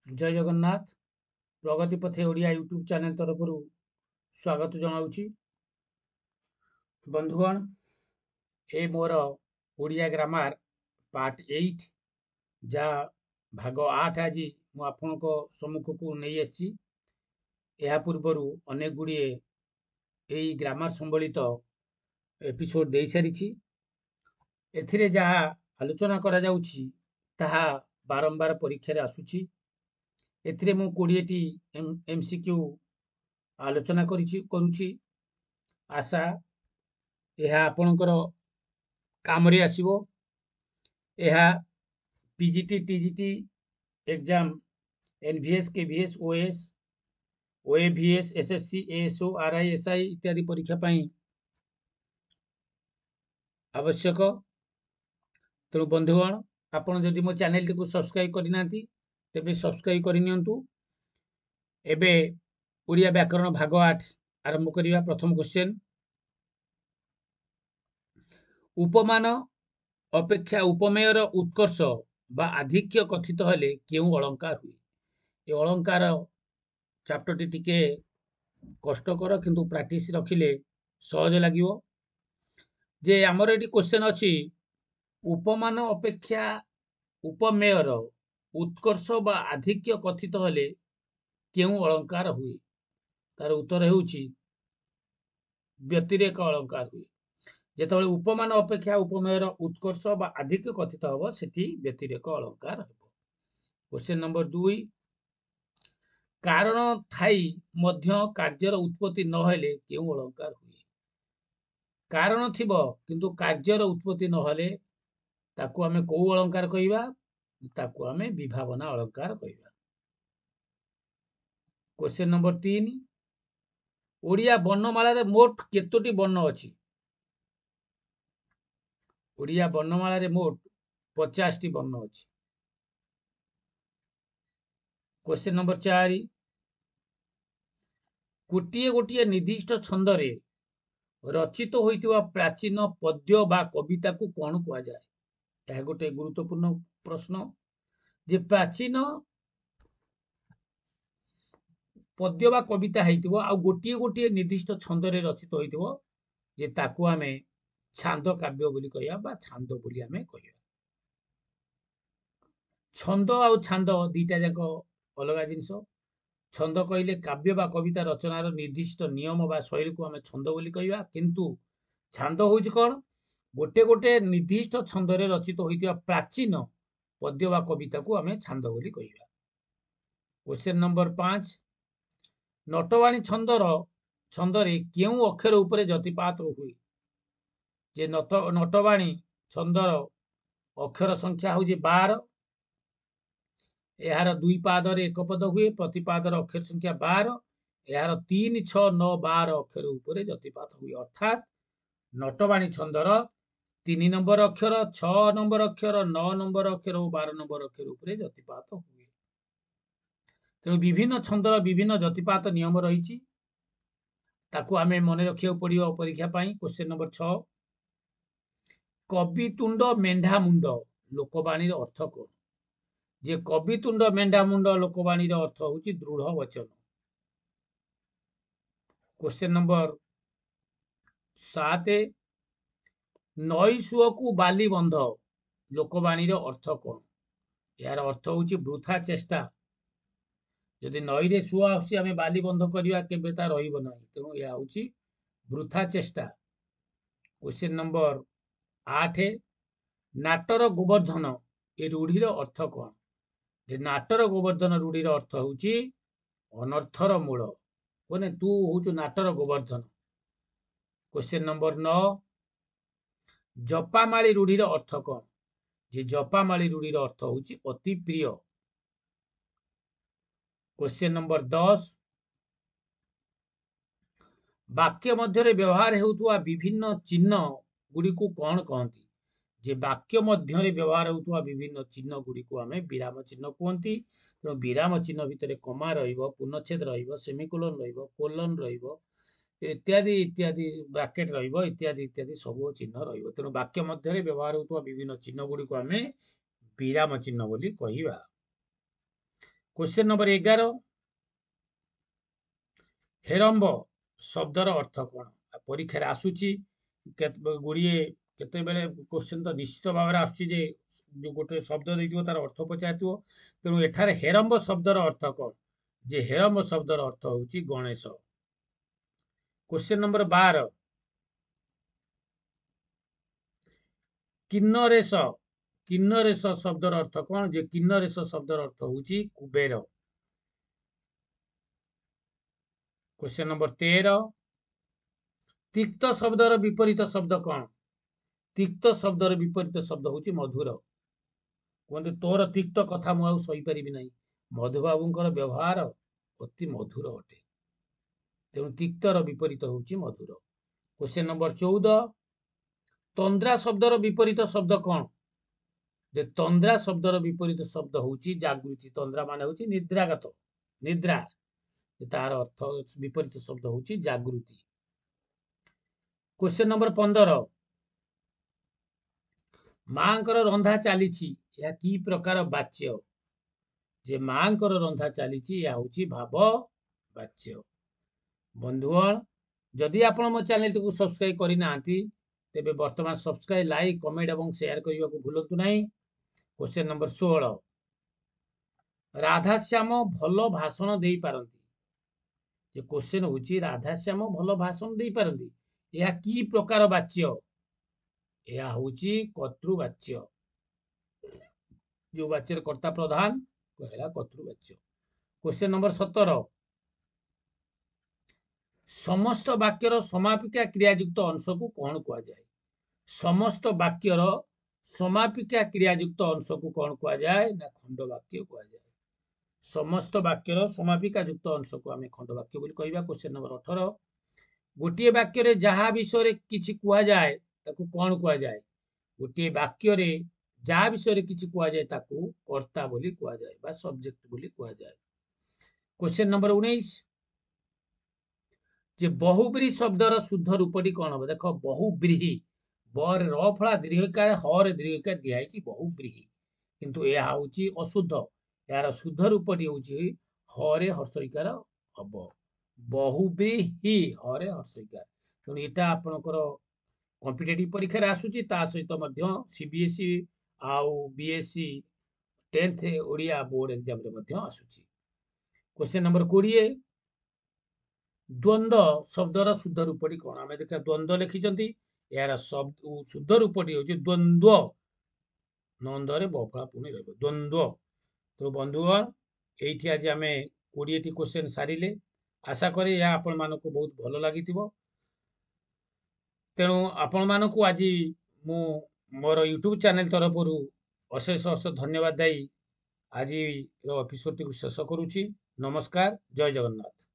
जय जगन्नाथ प्रगति पथे Odia YouTube channel तरफ स्वागत जनाऊँगी। बंधुगण ए मोर ओडिया ग्रामर पार्ट 8 जहाँ भाग 8 आज मुझे सम्मुख को नहीं आसी। यह पूर्वर अनेक गुड़िए यही ग्रामर संबलित एपिसोड दे सारी। एथिरे जहाँ आलोचना करा जाउछि ताहा बारंबार परीक्षा रे आसुछि। एथिरे मु 20टी एमसीक्यू आलोचना करुछि। आशा यह आपणकर काम रे आसीबो। यह PGT TGT exam NVS KVS OS OAVS SSC ASO RI SI इत्यादि परीक्षा पाई आवश्यक। तेणु बंधुगण आपण जदि मो चैनल को सब्सक्राइब करना तेबे सब्सक्राइब करनियंतु। एबे ओडिया व्याकरण भाग 8 आरंभ करिया। प्रथम क्वेश्चन, उपमान अपेक्षा उपमेयर उत्कर्ष बा आधिक्य कथित हेले केउ अलंकार हुए? ये अलंकार चैप्टर टी टिके कष्टकर किंतु प्रैक्टिस रखिले सहज लागिवो। जे हमर एटी क्वेश्चन अछि, उपमान अपेक्षा उपमेयर उत्कर्ष बा आधिक्य कथित हेले केउ अलंकार हुए? तार उत्तर हेउछि व्यतिरेक अलंकार हुए। जेतबेले उपमान अपेक्षा उपमेयर उत्कर्ष बा आधिक्य कथित हबो सेठी व्यतिरेक अलंकार हबो। क्वेश्चन नंबर 2, कारण थाई मध्य कार्यर उत्पत्ति न हेले केउ अलंकार हुए? कारण थिबो किंतु कार्यर उत्पत्ति न हेले ताकू हमें को अलंकार कहिबा? ताकू हमें विभावना अलंकार कहिबा। क्वेश्चन नंबर 3, ओडिया वर्णमाला रे मोट केतोटी वर्ण अछि? ओडिया वर्णमाला रे मोट 50 टी वर्ण अछि। क्वेश्चन नंबर 4, गोटिए गोटिए निर्दिष्ट छंद रे रचित होइतिबा प्राचीन पद्य बा कविता को कोन कुआ जाय? यह गोटे गुरुत्वपूर्ण प्रश्न। जे प्राचीन पद्य बा कविता हेतिबो आ गोटिए गोटिए निर्दिष्ट छंद रे रचित होइतिबो जे ताकू हमें छांद काव्य बोली कहिया बा छांद बोली हमें कहिया। छंद आ छांद दीटा जाको अलगा जिंस। छंद कहले काव्य बा कविता रचनार निर्दिष्ट नियम बा शैली को हमें छंद बोली कहिबा, किंतु छांद होउछि कोन? गोटे गोटे निर्दिष्ट छंद रे रचित होइतिबा प्राचीन पद्य बा कविता को हमें छांद बोली कहिबा। क्वेश्चन नंबर 5, नटवाणी छंदरे केउ अक्षर उपरे जतिपात हुए? जे नटवाणी छंदर अक्षर संख्या हूँ 12। यार 2 पाद रे 1 पद हुए, प्रति पादर अक्षर संख्या 12। यार 3, 6, 9, 12 अक्षर उपरे जतिपात हुए। अर्थात नटवाणी छंदर 3 नंबर अक्षर, 6 नंबर अक्षर, 9 नंबर अक्षर और 12 नंबर अक्षर उपरे जतिपात हुए। तेणु विभिन्न छंदर विभिन्न जतिपात नियम रही, ताकू आमे मन रखिया पड़ियो परीक्षा पाई। क्वेश्चन नंबर 6, कवितुंड मेंढा मुंड लोकवाणी अर्थ कोन? जे कवितुंड मेंढा मुंड लोकवाणी अर्थ होची दृढ़ वचन। क्वेश्चन नंबर 7, नई सुअ को बाली बंध लोकवाणी अर्थ कोन? यार अर्थ होची वृथा चेष्टा। यदि नई रे सुआ आसी आमे बाली बंध करिया केबे ता रहिबो नाही, तेणु या होची वृथा चेष्टा। क्वेश्चन नंबर 8, नाटर गोवर्धन ए रूढ़ीर अर्थ कोन? जे नाटर गोवर्धन रूढ़ीर अर्थ होची अनर्थर मूल। कोने तू होचु नाटर गोवर्धन। क्वेश्चन नंबर 9, जपामाली रूढ़ीर अर्थ कोन? जे जपामाली रूढ़ीर अर्थ होची अति प्रिय। क्वेश्चन नंबर 10, वाक्य मध्य व्यवहार हेउतुवा विभिन्न चिन्ह गुड़ी को कौन कहती? जे वाक्य मध्य व्यवहार होउतुवा विभिन्न चिन्ह गुड़ी को हमें विराम चिन्ह कहती। तेणु विराम चिन्ह भितर कमा रहिबो, पूर्णच्छेद रहिबो, सेमिकोलन रहिबो, कोलन रहिबो, इत्यादि इत्यादि ब्रैकेट रहिबो, इत्यादि इत्यादि सब चिन्ह रहिबो। तेणु वाक्य मध्य व्यवहार होउतुवा विभिन्न चिन्ह गुड़ी को हमें विराम चिन्ह बोली कहिबा। क्वेश्चन नंबर 11 हेरम्ब शब्दर अर्थ कौन परीक्षा आसूची गुड़िए केतेबेले क्वेश्चन तो निश्चित भाव में आसूची जे जो गोटे शब्द देथिबो तार अर्थ पचारिथिबो तेणु एठारे हेरम्ब शब्दर अर्थ कौन जे हेरम्ब शब्दर अर्थ होची गणेश। क्वेश्चन नंबर 12 किन्नरेश किन्नरेश शब्दर अर्थ कौन जे किन्नरेश शब्दर अर्थ होची कुबेर। क्वेश्चन नंबर 13 तिक्त शब्दर विपरीत शब्द कौन तिक्त शब्दर विपरीत शब्द होची मधुर कहते तोर तिक्त कथा मु सही पारि नहीं मधुबाबूंकर व्यवहार अति मधुर अटे तेणु तिक्तर विपरीत होची मधुर। क्वेश्चन नंबर 14 तंद्रा शब्दर विपरीत शब्द कौन जे तंद्रा शब्दर विपरीत शब्द होची जागृति तंद्रा माने होची निद्रागत निद्रा तार अर्थ विपरीत शब्द होची जागृति। क्वेश्चन नंबर 15 मांकर रंधा चली या की प्रकार वाच्य जे मांकर रंधा चली या होची भाव वाच्य। बंधुगण जदि आपण मो चैनल टी को सब्सक्राइब करि नांती तेबे वर्तमान सब्सक्राइब लाइक कमेंट एवं शेयर करने को भूलंतु नहीं। क्वेश्चन नंबर 16 राधाश्याम भल भाषण दे पारंती जे क्वेश्चन होची राधाश्याम भल भाषण दे पारंती या की प्रकार वाच्य या होची कर्तृवाच्य जो वाच्य कर्ता प्रधान कहला कर्तृवाच्य। क्वेश्चन नंबर 17 समस्त वाक्यर समापिका क्रियायुक्त अंश को कौन कह जाए समस्त वाक्यर समापिका क्रियायुक्त अंश को कौन कह जाए ना खंड वाक्य कह जाए समस्त वाक्यर समापिका युक्त अंश को आम खंड वाक्य बोली कहबा। क्वेश्चन नंबर 18 गोटे वाक्य जहाँ विषय किछि कह जाए ताकू कौन कह जाए गोटे वाक्य जहाँ विषय किछि कह जाए ताकू कर्ता बोली कह जाए बा सब्जेक्ट बोली कह जाए। क्वेश्चन नंबर 19 जे बहुब्रीही शब्दर शुद्ध रूपटी कौन हम देख बहुब्रीही बर रफला दीर्घकार हर दीर्घकार दिखाई बहुब्रीही किंतु यह हूँ अशुद्ध यार शुद्ध रूपटी हूँ हरे हर्षईकार हम बहुब्रीही हरे हर्षईकार तेणु यहाँ आपणकर कॉम्पिटिटिव परीक्षा आसूची ता सहित सीबीएसई आउ BSE 10th Odia board exam रे आसूची। क्वेश्चन नंबर 20 द्वंद्व शब्दर शुद्ध रूपटी कौन आम देखा द्वंद्व लिखिं यार शब्द शुद्ध रूपटी हूँ द्वंद्व नंदरे बफला पुणी रही द्वंद्व। तो बंधुगण ये आज आम 20टी क्वेश्चन सारे आशा करें या आपण मानक बहुत भल लगी तेणु आपण मानक आज मु मोर यूट्यूब चैनल तरफ अशेष अशेष धन्यवाद दाई आज एपिसोड टी शेष करुच्ची। नमस्कार जय जगन्नाथ।